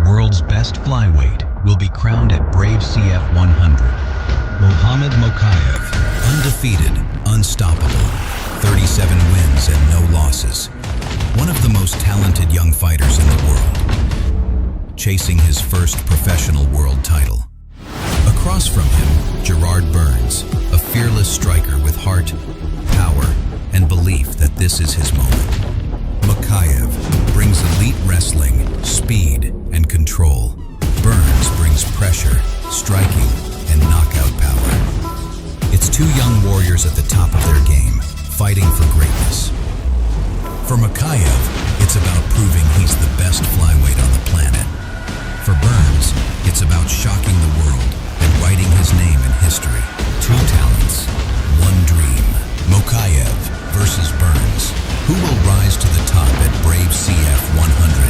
world's best flyweight will be crowned at Brave CF 100. Mohamed Mokaev, undefeated, unstoppable, 37 wins and no losses. One of the most talented young fighters in the world, chasing his first professional world title. Across from him, Gerard Burns, a fearless striker with heart, power, and belief that this is his moment. Mokaev brings elite wrestling, speed, and control. Burns brings pressure, striking, and knockout power. It's two young warriors at the top of their game, fighting for greatness. For Mokaev, it's about proving he's the best flyweight on the planet. For Burns, it's about shocking the world and writing his name in history. Two talents, one dream. Mokaev versus Burns. Who will rise to the top at Brave CF 100?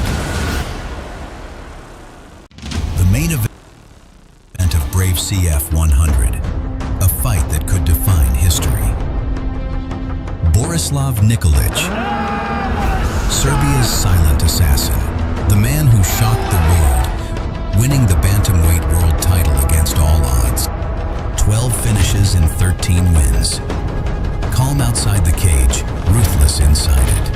The main event of Brave CF 100. A fight that could define history. Borislav Nikolic, Serbia's silent assassin. The man who shocked the world, winning the bantamweight world title against all odds. 12 finishes and 13 wins. Calm outside the cage, ruthless inside it.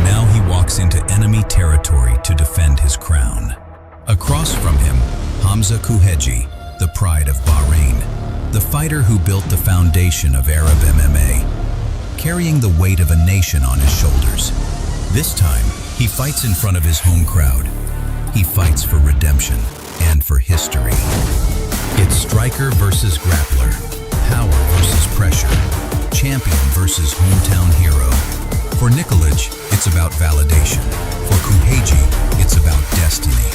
Now he walks into enemy territory to defend his crown. Across from him, Hamza Kuheji, the pride of Bahrain, the fighter who built the foundation of Arab MMA, carrying the weight of a nation on his shoulders. This time, he fights in front of his home crowd. He fights for redemption and for history. It's striker versus grappler, power versus pressure, champion versus hometown hero. For Nikolic, it's about validation. For Kuheji, it's about destiny.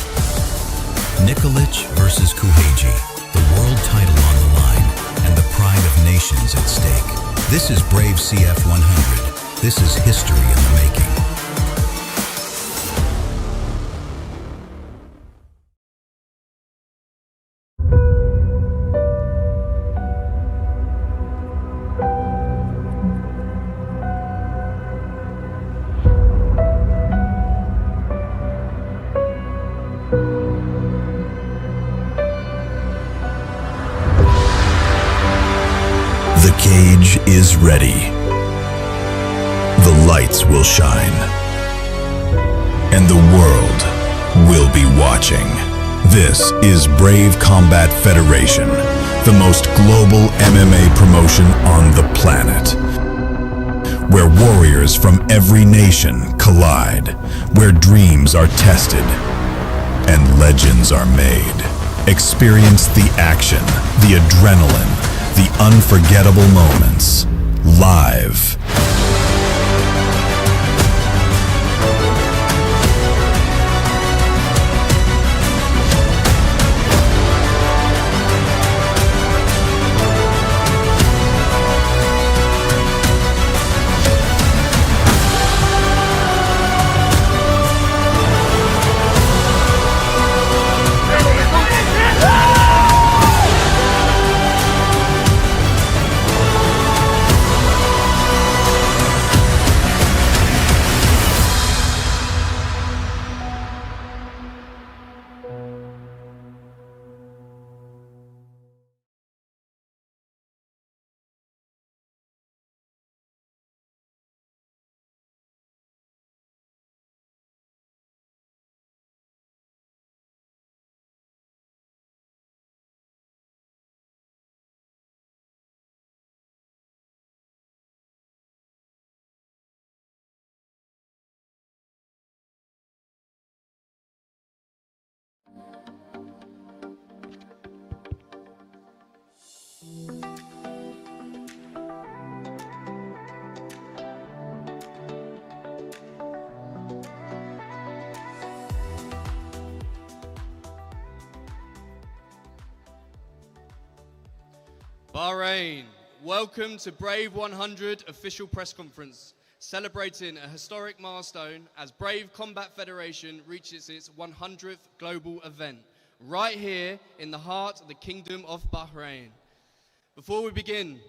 Nikolic versus Kuheji, the world title on the line and the pride of nations at stake. This is Brave CF 100. This is history in the making. The cage is ready. The lights will shine. And the world will be watching. This is Brave Combat Federation, the most global MMA promotion on the planet. Where warriors from every nation collide, where dreams are tested, and legends are made. Experience the action, the adrenaline, the unforgettable moments, live. Bahrain, welcome to Brave 100 official press conference, celebrating a historic milestone as Brave Combat Federation reaches its 100th global event, right here in the heart of the Kingdom of Bahrain. Before we begin,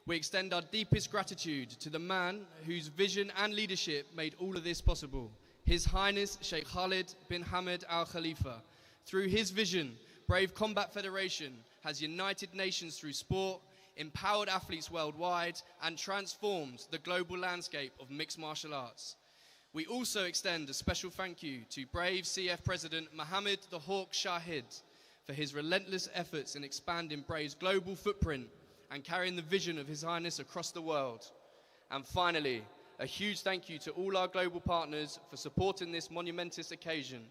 we extend our deepest gratitude to the man whose vision and leadership made all of this possible, His Highness Sheikh Khalid bin Hamad Al Khalifa. Through his vision, Brave Combat Federation has united nations through sport, empowered athletes worldwide, and transformed the global landscape of mixed martial arts. We also extend a special thank you to Brave CF President Mohammed the Hawk Shahid for his relentless efforts in expanding Brave's global footprint and carrying the vision of His Highness across the world. And finally, a huge thank you to all our global partners for supporting this monumentous occasion.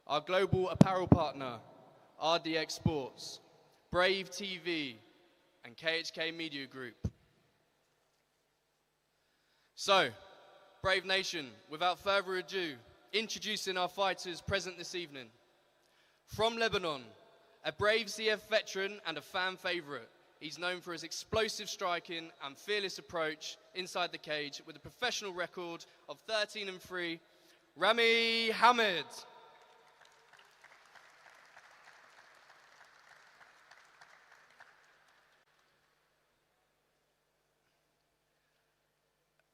Our global apparel partner, RDX Sports, Brave TV, and KHK Media Group. So, Brave Nation, without further ado, introducing our fighters present this evening. From Lebanon, a Brave CF veteran and a fan favourite. He's known for his explosive striking and fearless approach inside the cage with a professional record of 13-3, Rami Hamid.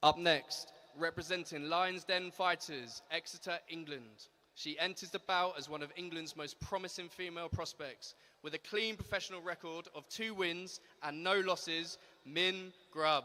Up next, representing Lions Den Fighters, Exeter, England. She enters the bout as one of England's most promising female prospects with a clean professional record of 2 wins and no losses, Min Grubb.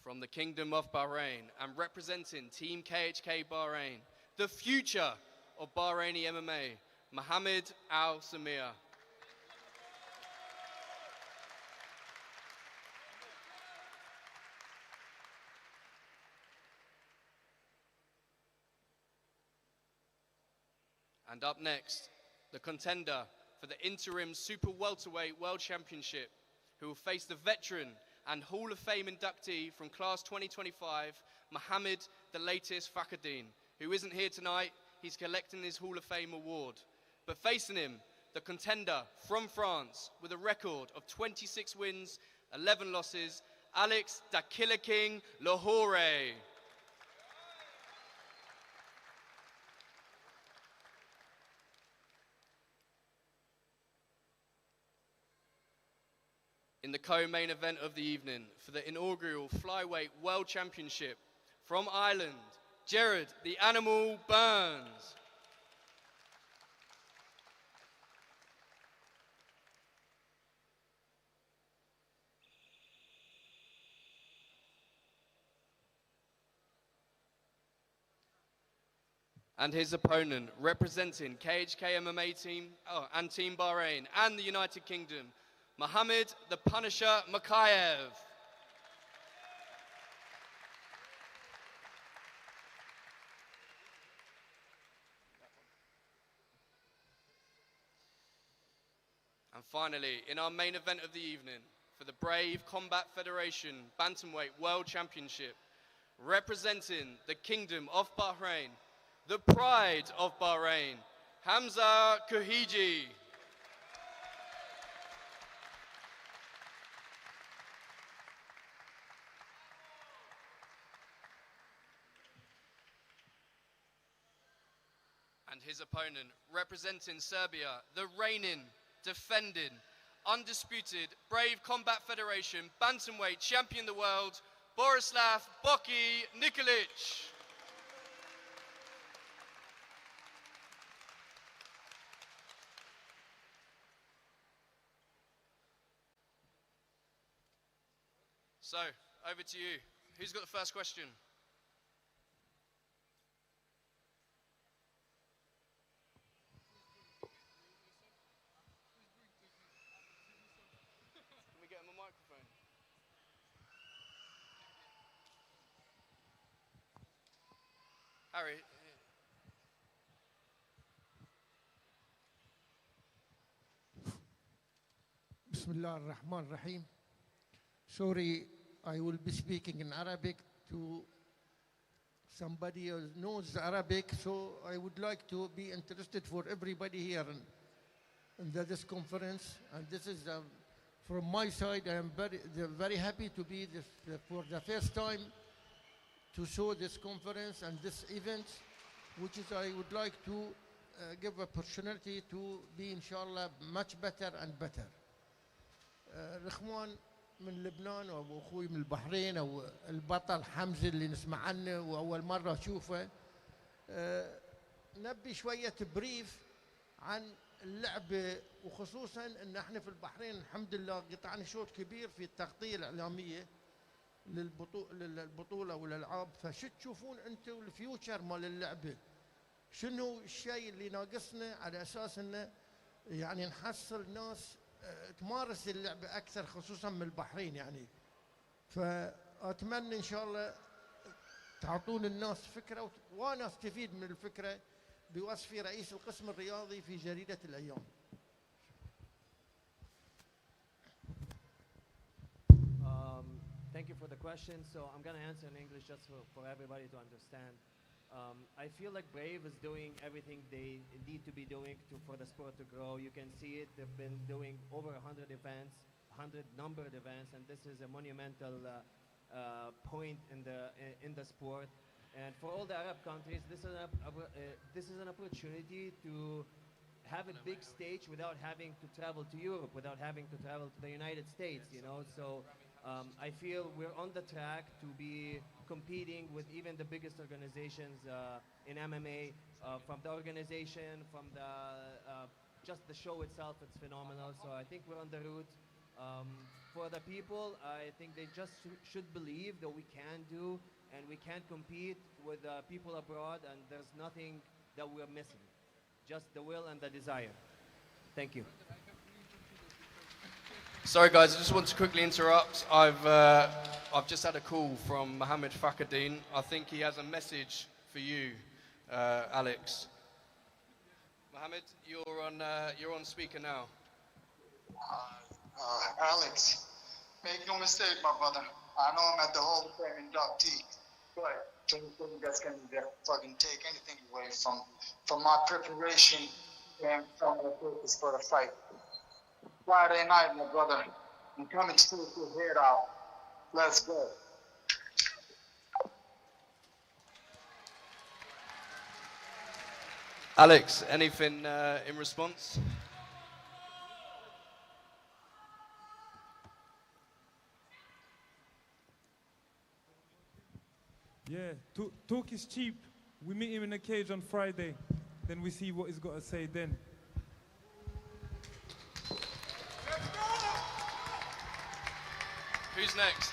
From the Kingdom of Bahrain and representing Team KHK Bahrain, the future of Bahraini MMA, Mohammed Al Samir. And up next, the contender for the interim Super Welterweight World Championship, who will face the veteran and Hall of Fame inductee from Class 2025, Mohammed the Latest Fakhreddin, who isn't here tonight. He's collecting his Hall of Fame award. But facing him, the contender from France with a record of 26 wins, 11 losses, Alex da Killer King Lahore. In the co-main event of the evening for the inaugural Flyweight World Championship, from Ireland, Jared the Animal Burns. And his opponent, representing KHK MMA team and Team Bahrain and the United Kingdom, Mohammed the Punisher Makayev. And finally, in our main event of the evening, for the Brave Combat Federation Bantamweight World Championship, representing the Kingdom of Bahrain, the pride of Bahrain, Hamza Kuhiji. And his opponent, representing Serbia, the reigning, defending, undisputed Brave Combat Federation Bantamweight Champion of the World, Borislav Boki Nikolic. So, over to you. Who's got the first question? Can we get him a microphone? Harry. Bismillah ar-Rahman ar-Rahim. Sorry, I will be speaking in Arabic to somebody who knows Arabic, so I would like to be interested for everybody here in this conference. And this is from my side, I am very happy to be for the first time to show this conference and this event, which is I would like to give opportunity to be inshallah much better and better. الاخوان من لبنان وابو اخوي من البحرين او البطل حمزه اللي نسمع عنه واول مره اشوفه، نبي شويه بريف عن اللعبه، وخصوصا ان احنا في البحرين الحمد لله قطعنا شوط كبير في التغطيه الاعلاميه للبطوله والالعاب. فشو تشوفون انتم الفيوتشر مال اللعبه؟ شنو الشيء اللي ناقصنا على اساس انه يعني نحصل ناس تمارس اللعبه اكثر خصوصا من البحرين يعني؟ فاتمنى ان شاء الله تعطون الناس فكره وانا استفيد من الفكره بوصفي رئيس القسم الرياضي في جريده الايام. Thank you for the question. So I'm going to answer in English just for everybody to understand. I feel like Brave is doing everything they need to be doing for the sport to grow. You can see it. They've been doing over 100 events, 100 numbered events, and this is a monumental point in the sport. And for all the Arab countries, this is an opportunity to have a big stage without having to travel to Europe, without having to travel to the United States, you know. So I feel we're on the track to be competing with even the biggest organizations in MMA. From the organization, from the just the show itself, it's phenomenal. So I think we're on the route. For the people, I think they just should believe that we can do, and we can compete with people abroad, and there's nothing that we're missing. Just the will and the desire. Thank you. Sorry guys, I just want to quickly interrupt. I've just had a call from Mohammed Fakhreddin. I think he has a message for you, Alex. Mohammed, you're on speaker now. Alex, make no mistake, my brother. I know I'm at the Hall of Fame inductee, but anything that's going to fucking take anything away from my preparation and from the focus for the fight. Friday night, my brother, I'm coming to with your head out. Let's go. Alex, anything in response? Yeah, talk is cheap. We meet him in a cage on Friday, then we see what he's got to say then. Who's next?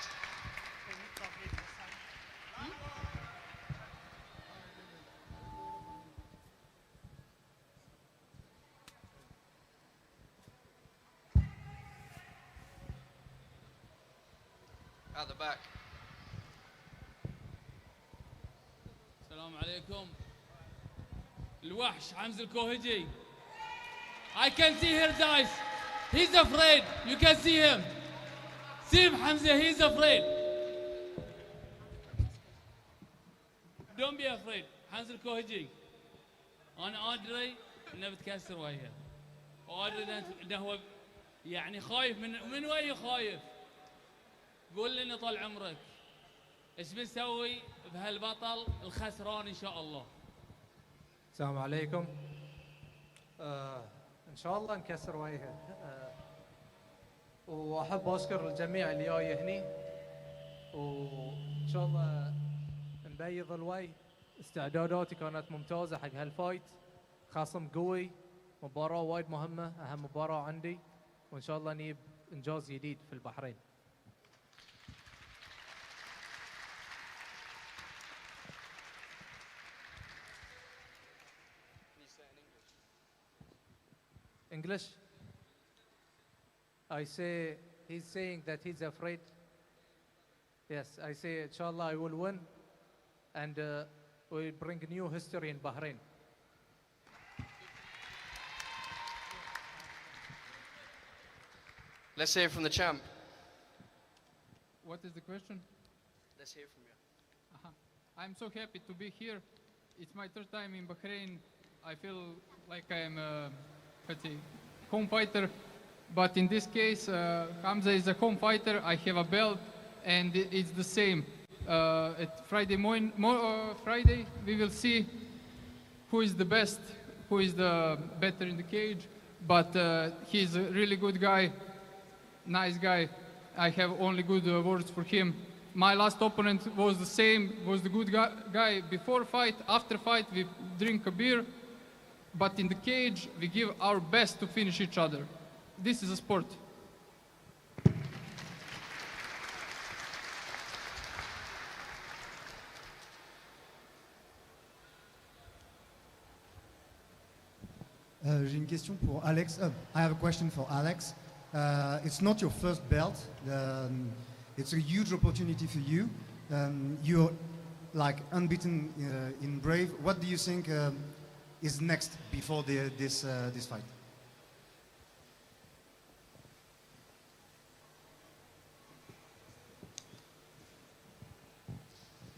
At the back. السلام عليكم. الوحش حمزة الكوهجي. I can see his eyes. He's afraid. You can see him. See him, Hamza. He's afraid. Don't be afraid. حمزة الكوهجي. أنا أدري إنه بتكسر وجهه. وأدري إنه هو يعني خايف من وجهه خايف. قول لنا طال عمرك. ايش بنسوي بهالبطل الخسران ان شاء الله؟ السلام عليكم. ان شاء الله نكسر وجهه. واحب اشكر الجميع اللي جاي هني، وان شاء الله نبيض الوجه. استعداداتي كانت ممتازه حق هالفايت، خصم قوي، مباراه وايد مهمه، اهم مباراه عندي، وان شاء الله نجيب انجاز جديد في البحرين. English? I say, he's saying that he's afraid. Yes, I say, inshallah, I will win, and we'll bring new history in Bahrain. Let's hear from the champ. What is the question? Let's hear from you. I'm so happy to be here. It's my third time in Bahrain. I feel like I'm a home fighter, but in this case, Hamza is a home fighter. I have a belt, and it's the same. At Friday, we will see who is the best, who is the better in the cage, but he's a really good guy, nice guy. I have only good words for him. My last opponent was the same, was the good guy before fight. After fight, we drink a beer, but in the cage, we give our best to finish each other. This is a sport. J'ai une question pour Alex. I have a question for Alex. It's not your first belt. It's a huge opportunity for you. You're like unbeaten in Brave. What do you think is next before this fight?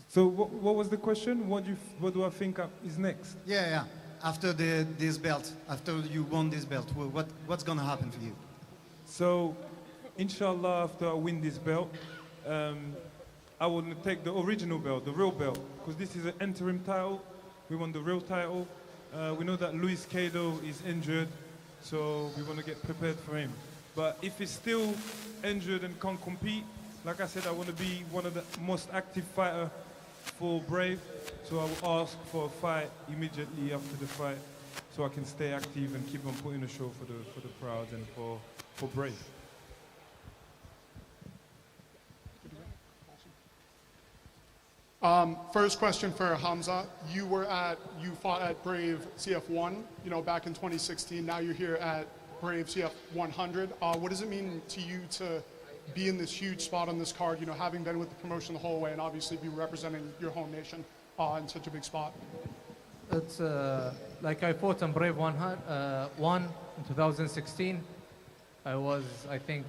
So what was the question? What do I think is next? Yeah. After this belt, after you won this belt, what's gonna happen for you? So, inshallah, after I win this belt, I will take the original belt, the real belt, because this is an interim title. We won the real title. We know that Luis Cado is injured, so we want to get prepared for him. But if he's still injured and can't compete, like I said, I want to be one of the most active fighter for Brave, so I will ask for a fight immediately after the fight, so I can stay active and keep on putting a show for the crowd and for Brave. First question for Hamza. You fought at Brave CF1, back in 2016. Now you're here at Brave CF 100. What does it mean to you to be in this huge spot on this card, having been with the promotion the whole way and obviously be representing your home nation in such a big spot? It's like I fought in Brave 1 in 2016. I was, I think,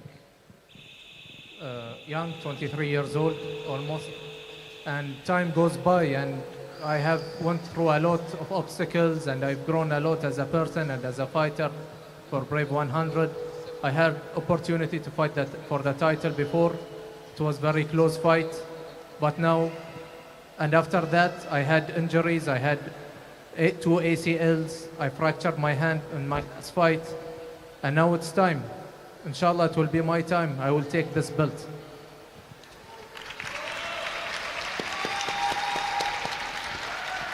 young, 23 years old almost. And time goes by and I have went through a lot of obstacles and I've grown a lot as a person and as a fighter for Brave 100. I had opportunity to fight for the title before. It was very close fight, but now, and after that, I had injuries. I had 2 ACLs. I fractured my hand in my last fight, and now it's time. Inshallah, it will be my time. I will take this belt.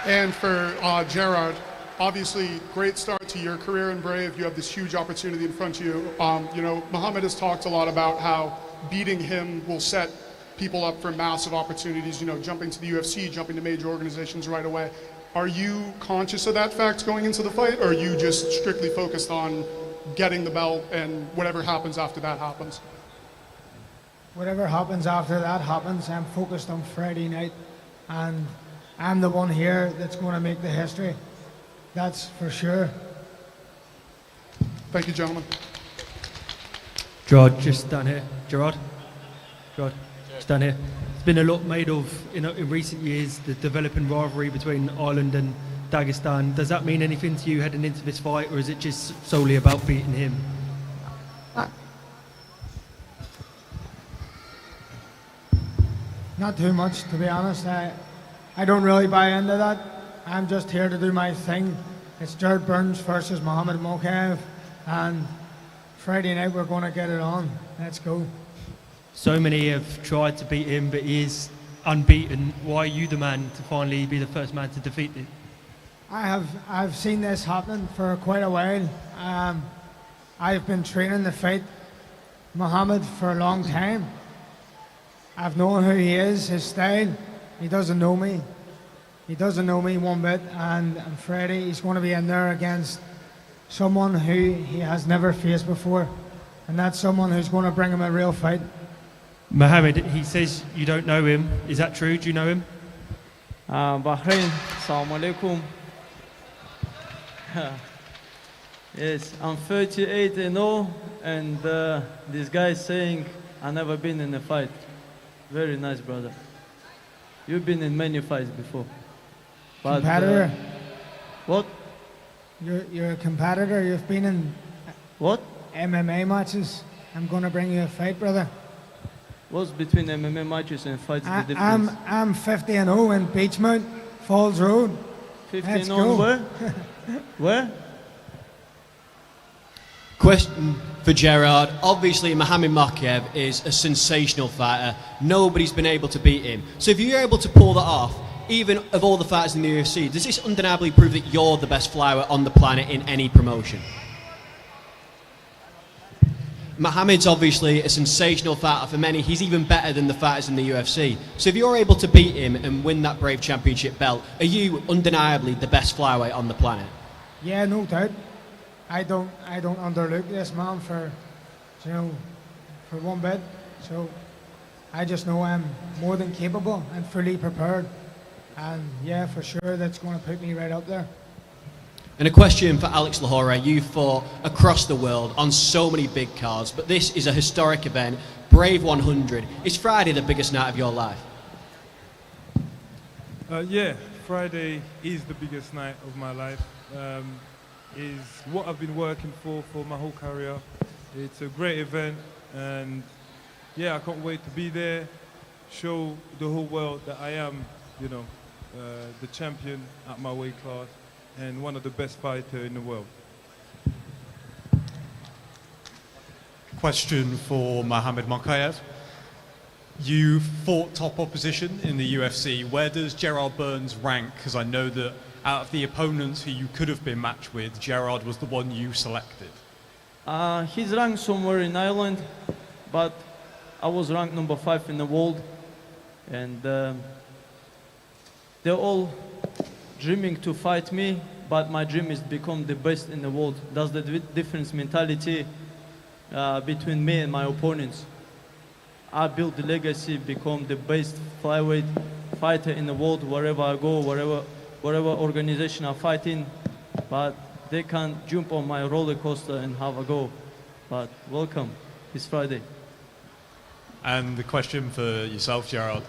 And for Gerard, obviously, great start to your career in Brave. You have this huge opportunity in front of you. Muhammad has talked a lot about how beating him will set people up for massive opportunities, jumping to the UFC, jumping to major organizations right away. Are you conscious of that fact going into the fight, or are you just strictly focused on getting the belt and whatever happens after that happens? Whatever happens after that happens. I'm focused on Friday night, and I'm the one here that's going to make the history. That's for sure. Thank you, gentlemen. Gerard, just down here. Gerard, just down here. There's been a lot made of, in recent years, the developing rivalry between Ireland and Dagestan. Does that mean anything to you heading into this fight, or is it just solely about beating him? Not too much, to be honest. I don't really buy into that. I'm just here to do my thing. It's Jared Burns versus Mohamed Mokaev, and Friday night we're going to get it on. Let's go. So many have tried to beat him, but he is unbeaten. Why are you the man to finally be the first man to defeat him? I've seen this happen for quite a while. I've been training to fight Mohamed for a long time. I've known who he is, his style. He doesn't know me. He doesn't know me one bit. And Friday, he's going to be in there against someone who he has never faced before. And that's someone who's going to bring him a real fight. Mohamed, he says you don't know him. Is that true? Do you know him? Bahrain, assalamu alaikum. Yes, I'm 38 and 0, and this guy is saying I've never been in a fight. Very nice, brother. You've been in many fights before. But, Competitor. What? You're a competitor. You've been in what? MMA matches. I'm going to bring you a fight, brother. What's between MMA matches and fights the difference? I'm 50 and 0 in Beachmount, Falls Road. 50 Let's and 0 go. where? Where? Question for Gerard. Obviously, Mohamed Mokaev is a sensational fighter. Nobody's been able to beat him. So if you're able to pull that off, even of all the fighters in the UFC, does this undeniably prove that you're the best flyweight on the planet in any promotion? Mohamed's obviously a sensational fighter for many. He's even better than the fighters in the UFC. So if you're able to beat him and win that Brave Championship belt, are you undeniably the best flyweight on the planet? Yeah, no doubt. I don't underlook this man for one bit. So I just know I'm more than capable and fully prepared. And yeah, for sure, that's going to put me right up there. And a question for Alex Lahore. You fought across the world on so many big cards, but this is a historic event, Brave 100. Is Friday the biggest night of your life? Yeah, Friday is the biggest night of my life. Is what I've been working for my whole career. It's a great event, and yeah, I can't wait to be there, show the whole world that I am, the champion at my weight class and one of the best fighters in the world. Question for Mohamed Mokaev. You fought top opposition in the UFC. Where does Gerard Burns rank? Because I know that out of the opponents who you could have been matched with, Gerard was the one you selected. He's ranked somewhere in Ireland, but I was ranked number 5 in the world, and they're all dreaming to fight me, but my dream is to become the best in the world. That's the difference mentality between me and my opponents. I built the legacy, become the best flyweight fighter in the world wherever I go, whatever organization I fight in, but they can't jump on my roller coaster and have a go. But welcome, it's Friday. And the question for yourself, Gerard.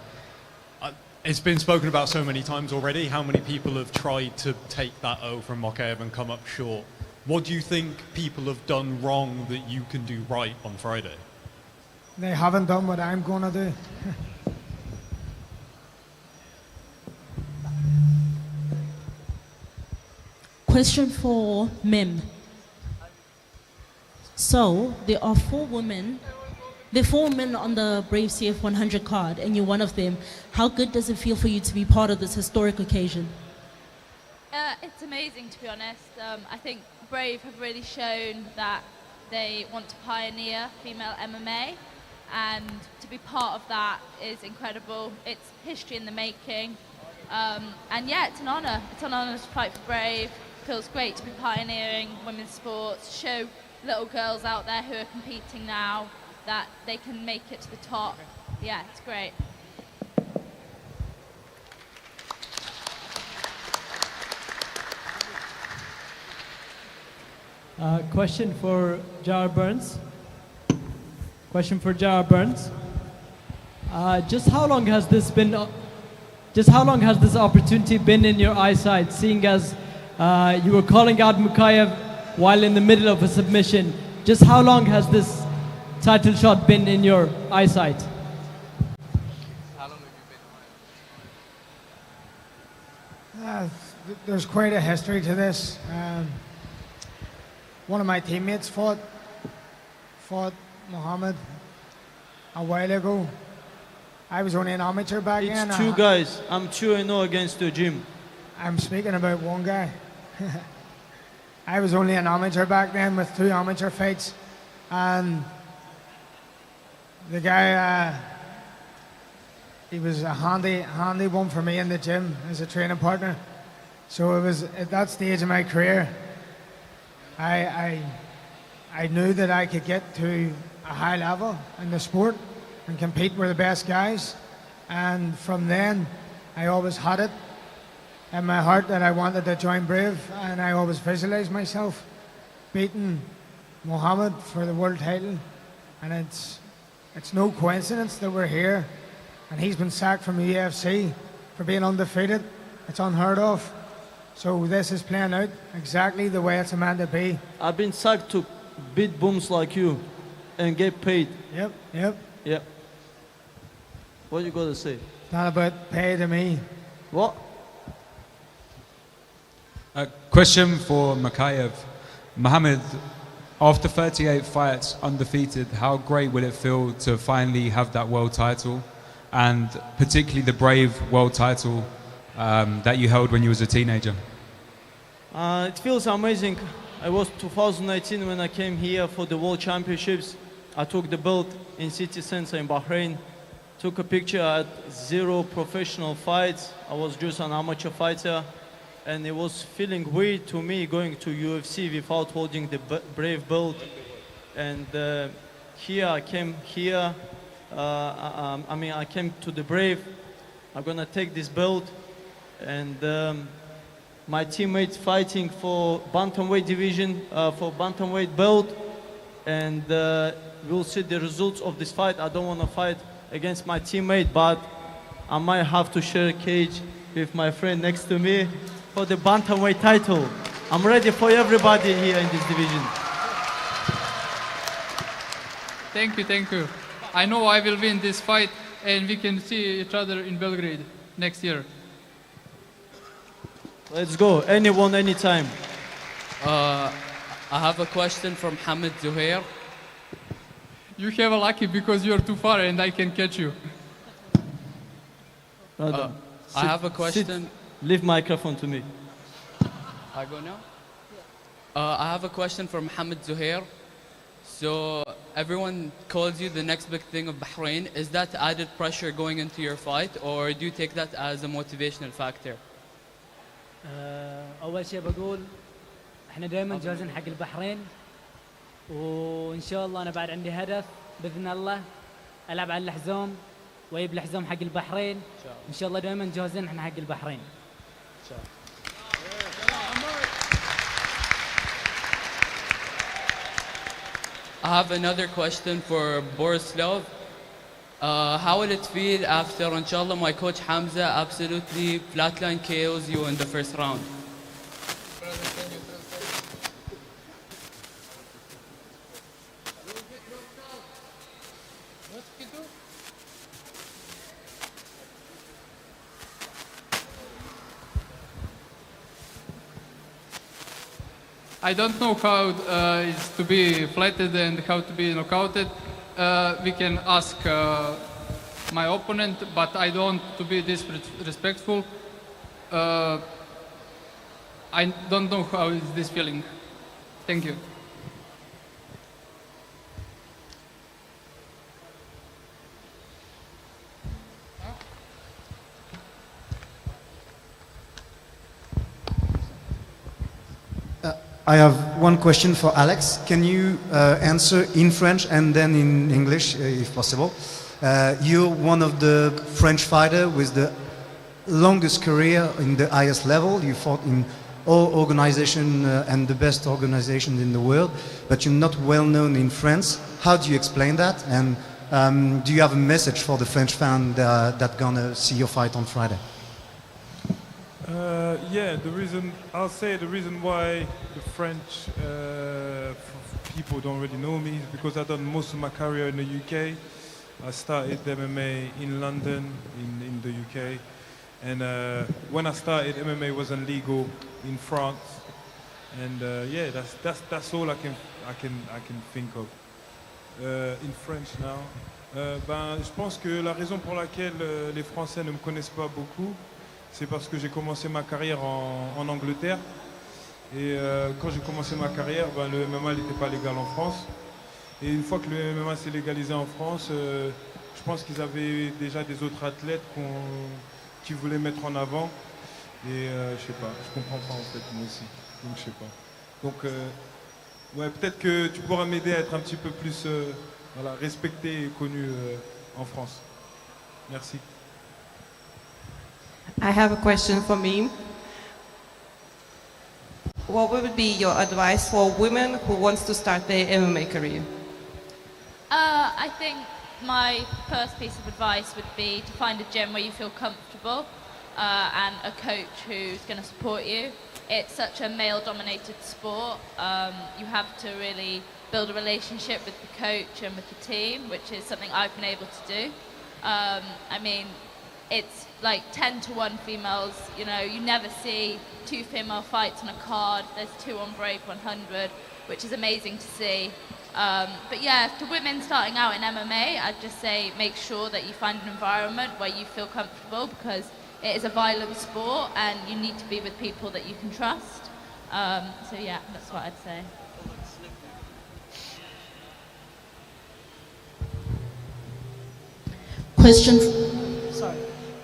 It's been spoken about so many times already. How many people have tried to take that O from Mokaev and come up short? What do you think people have done wrong that you can do right on Friday? They haven't done what I'm going to do. Question for Mim. So there are 4 women. There are 4 women on the Brave CF 100 card, and you're one of them. How good does it feel for you to be part of this historic occasion? It's amazing, to be honest. I think Brave have really shown that they want to pioneer female MMA, and to be part of that is incredible. It's history in the making, and yeah, it's an honour. It's an honour to fight for Brave. It feels great to be pioneering women's sports, show little girls out there who are competing now that they can make it to the top. Yeah, it's great. Question for Gerard Burns. Question for Gerard Burns. Just how long has this opportunity been in your eyesight, seeing as you were calling out Mokaev while in the middle of a submission? Just how long has this title shot been in your eyesight? How long have you been? There's quite a history to this. One of my teammates fought Mohamed a while ago. I was only an amateur back then. It's 2 guys. I'm 2-0 against the gym. I'm speaking about one guy. I was only an amateur back then with 2 amateur fights, and the guy, he was a handy one for me in the gym as a training partner. So it was at that stage of my career, I knew that I could get to a high level in the sport and compete with the best guys. And from then, I always had it in my heart that I wanted to join Brave, and I always visualized myself beating Mohamed for the world title. And it's no coincidence that we're here, and he's been sacked from the UFC for being undefeated. It's unheard of. So this is playing out exactly the way it's meant to be. I've been sacked to beat booms like you and get paid. Yep. What you got to say? It's not about pay to me. What? A question for Makayev. Mohammed, after 38 fights undefeated, how great will it feel to finally have that world title, and particularly the Brave world title that you held when you was a teenager? It feels amazing. I was 2019 when I came here for the World Championships. I took the belt in city center in Bahrain. Took a picture at 0 professional fights. I was just an amateur fighter. And it was feeling weird to me going to UFC without holding the Brave belt. And here I came here. I came to the Brave. I'm gonna take this belt, and my teammates fighting for bantamweight division, for bantamweight belt, and we'll see the results of this fight. I don't want to fight against my teammate, but I might have to share a cage with my friend next to me for the bantamweight title. I'm ready for everybody here in this division. Thank you, thank you. I know I will win this fight, and we can see each other in Belgrade next year. Let's go, anyone, anytime. I have a question from Hamid Zuhair. You have a lucky because you're too far and I can catch you. I have a question. Leave microphone to me. I go now? I have a question from Hamid Zuhair. So everyone calls you the next big thing of Bahrain. Is that added pressure going into your fight, or do you take that as a motivational factor? أول شيء بقول إحنا دائما جاهزين حق البحرين، وإن شاء الله أنا بعد عندي هدف بإذن الله ألعب على الحزام وأجيب الحزام حق البحرين. إن شاء الله دائما جاهزين إحنا حق البحرين. I have another question for Borislav. How will it feel after, inshallah, my coach Hamza absolutely flatline KOs you in the first round? I don't know how it's to be flatted and how to be knockouted. We can ask my opponent, but I don't to be disrespectful. I don't know how is this feeling. Thank you. I have one question for Alex. Can you answer in French and then in English, if possible? You're one of the French fighters with the longest career in the highest level. You fought in all organizations and the best organizations in the world, but you're not well known in France. How do you explain that? And do you have a message for the French fan that gonna see your fight on Friday? Yeah, the reason why the French people don't really know me is because I've done most of my career in the UK. I started MMA in London, in the UK, and when I started, MMA wasn't legal in France, and yeah, that's all I can think of. In French now, je pense que la raison pour laquelle les Français ne me connaissent pas beaucoup, c'est parce que j'ai commencé ma carrière en Angleterre. Et quand j'ai commencé ma carrière, le MMA n'était pas légal en France. Et une fois que le MMA s'est légalisé en France, je pense qu'ils avaient déjà des autres athlètes qui voulaient mettre en avant. Et je sais pas, je comprends pas en fait moi aussi. Donc je sais pas. Donc ouais, peut-être que tu pourras m'aider à être un petit peu plus voilà, respecté et connu en France. Merci. I have a question for me. What would be your advice for women who wants to start their MMA career? I think my first piece of advice would be to find a gym where you feel comfortable and a coach who's going to support you. It's such a male-dominated sport. You have to really build a relationship with the coach and with the team, which is something I've been able to do. I mean, it's like 10 to 1 females. You know, you never see 2 female fights on a card. There's 2 on Brave 100, which is amazing to see. But yeah, to women starting out in MMA, I'd just say make sure that you find an environment where you feel comfortable, because it is a violent sport and you need to be with people that you can trust. So yeah, that's what I'd say.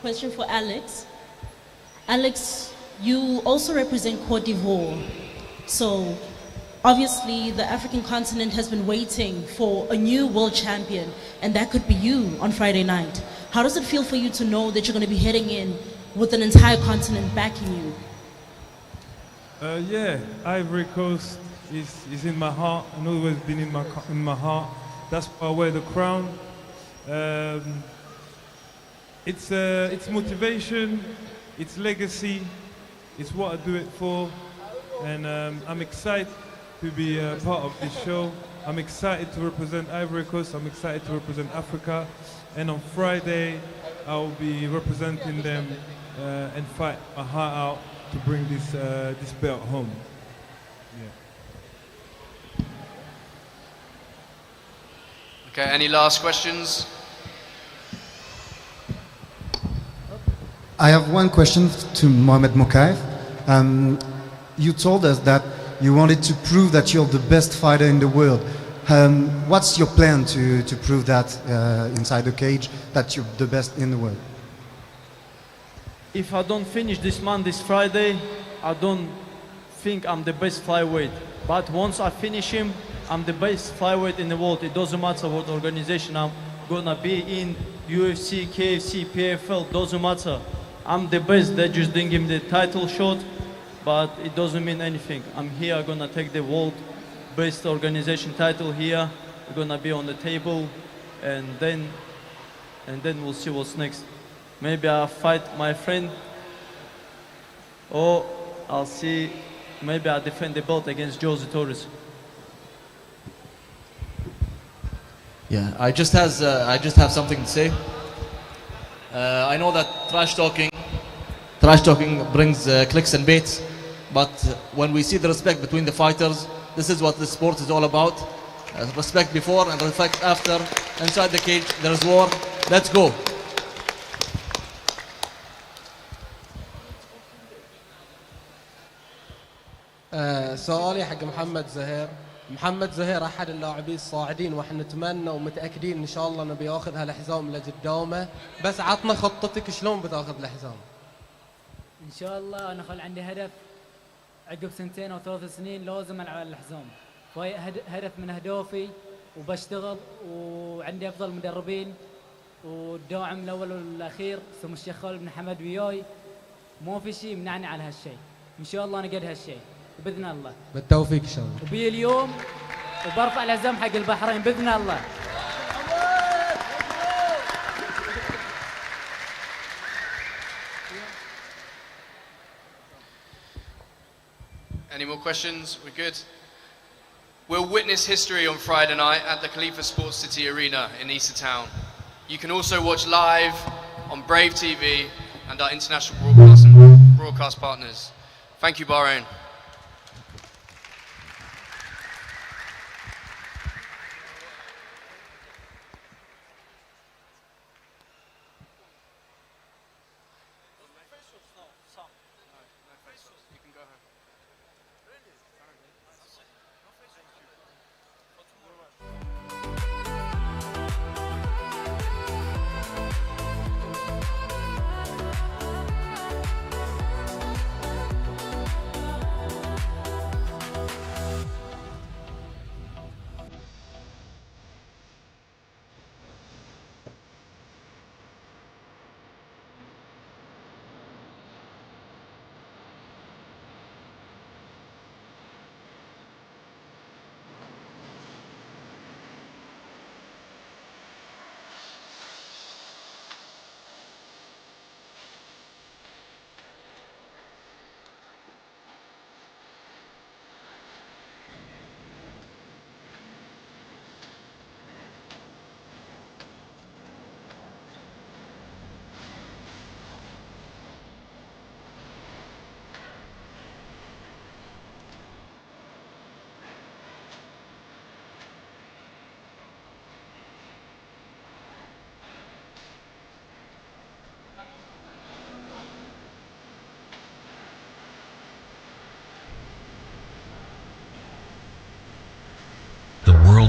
Question for Alex. Alex, you also represent Cote d'Ivoire. So obviously the African continent has been waiting for a new world champion, and that could be you on Friday night. How does it feel for you to know that you're going to be heading in with an entire continent backing you? Yeah, Ivory Coast is in my heart and always been in my heart. That's why I wear the crown. It's motivation, it's legacy, it's what I do it for, and I'm excited to be part of this show. I'm excited to represent Ivory Coast, I'm excited to represent Africa, and on Friday I'll be representing them and fight my heart out to bring this belt home. Yeah. Okay, any last questions? I have one question to Mohamed Mokaev. You told us that you wanted to prove that you're the best fighter in the world. What's your plan to prove that inside the cage, that you're the best in the world? If I don't finish this man this Friday, I don't think I'm the best flyweight. But once I finish him, I'm the best flyweight in the world. It doesn't matter what organization I'm gonna be in, UFC, KFC, PFL, doesn't matter. I'm the best. They're just doing him the title shot, but it doesn't mean anything. I'm here, I'm gonna take the world best organization title here. We're gonna be on the table, and then we'll see what's next. Maybe I'll fight my friend, or I'll see, maybe I'll defend the belt against Jose Torres. Yeah, I just have something to say. I know that trash talking brings clicks and baits, but when we see the respect between the fighters, this is what the sport is all about. Respect before and respect after. Inside the cage, there is war. Let's go. سؤالي حق محمد زهير. محمد زهير أحد اللاعبين الصاعدين، واحنا نتمنى ومتأكدين إن شاء الله إنه بياخذ هالحزام لقدامه، بس عطنا خطتك شلون بتاخذ الحزام؟ ان شاء الله انا عندي هدف عقب 2 أو 3 سنين لازم العب على الحزام، فهي هدف من اهدافي، وبشتغل وعندي افضل مدربين والداعم الاول والاخير سمو الشيخ خالد بن حمد وياي، ما في شيء يمنعني على هالشيء، ان شاء الله انا قد هالشيء باذن الله. بالتوفيق ان شاء الله. وبي اليوم وبرفع الحزام حق البحرين باذن الله. Any more questions? We're good. We'll witness history on Friday night at the Khalifa Sports City Arena in Easter Town. You can also watch live on Brave TV and our international broadcast partners. Thank you, Bahrain.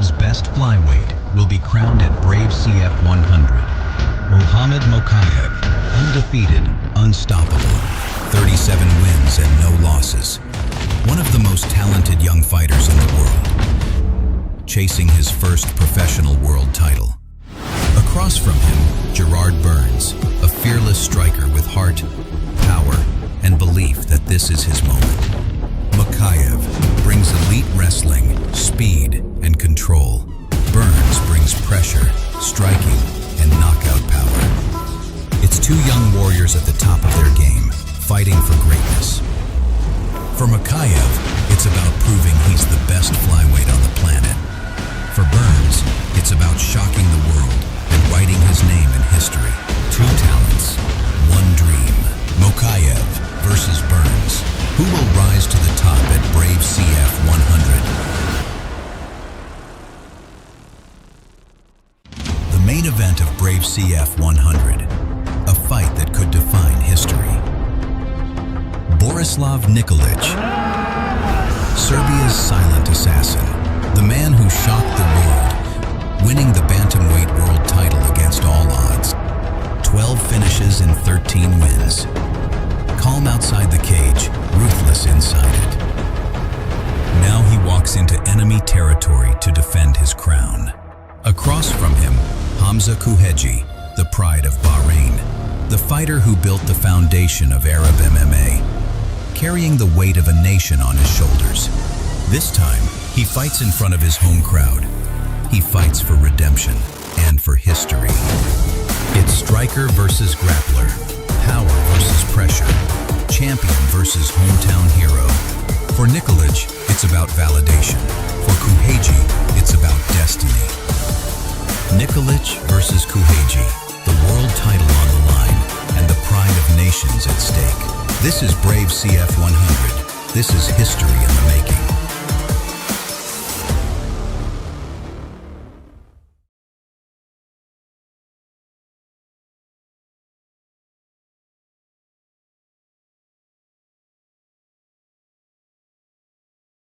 world's best flyweight will be crowned at Brave CF 100. Mohamed Mokaev, undefeated, unstoppable, 37 wins and no losses. One of the most talented young fighters in the world, chasing his first professional world title. Across from him, Gerard Burns, a fearless striker with heart, power, and belief that this is his moment. Mokaev brings elite wrestling, speed, and control. Burns brings pressure, striking, and knockout power. It's two young warriors at the top of their game, fighting for greatness. For Mokaev, it's about proving he's the best flyweight on the planet. For Burns, it's about shocking the world and writing his name in history. Two talents, one dream. Mokaev versus Burns. Who will rise to the top at Brave CF 100? The main event of Brave CF 100. A fight that could define history. Borislav Nikolic, Serbia's silent assassin, the man who shocked the world, winning the bantamweight world title against all odds. 12 finishes and 13 wins. Calm outside the cage, ruthless inside it. Now he walks into enemy territory to defend his crown. Across from him, Hamza Kuheji, the pride of Bahrain, the fighter who built the foundation of Arab MMA, carrying the weight of a nation on his shoulders. This time, he fights in front of his home crowd. He fights for redemption and for history. It's striker versus grappler, power versus pressure, champion versus hometown hero. For Nikolic, it's about validation. For Kuheji, it's about destiny. Nikolic versus Kuheji, the world title on the line and the pride of nations at stake. This is Brave CF 100. This is history in the making.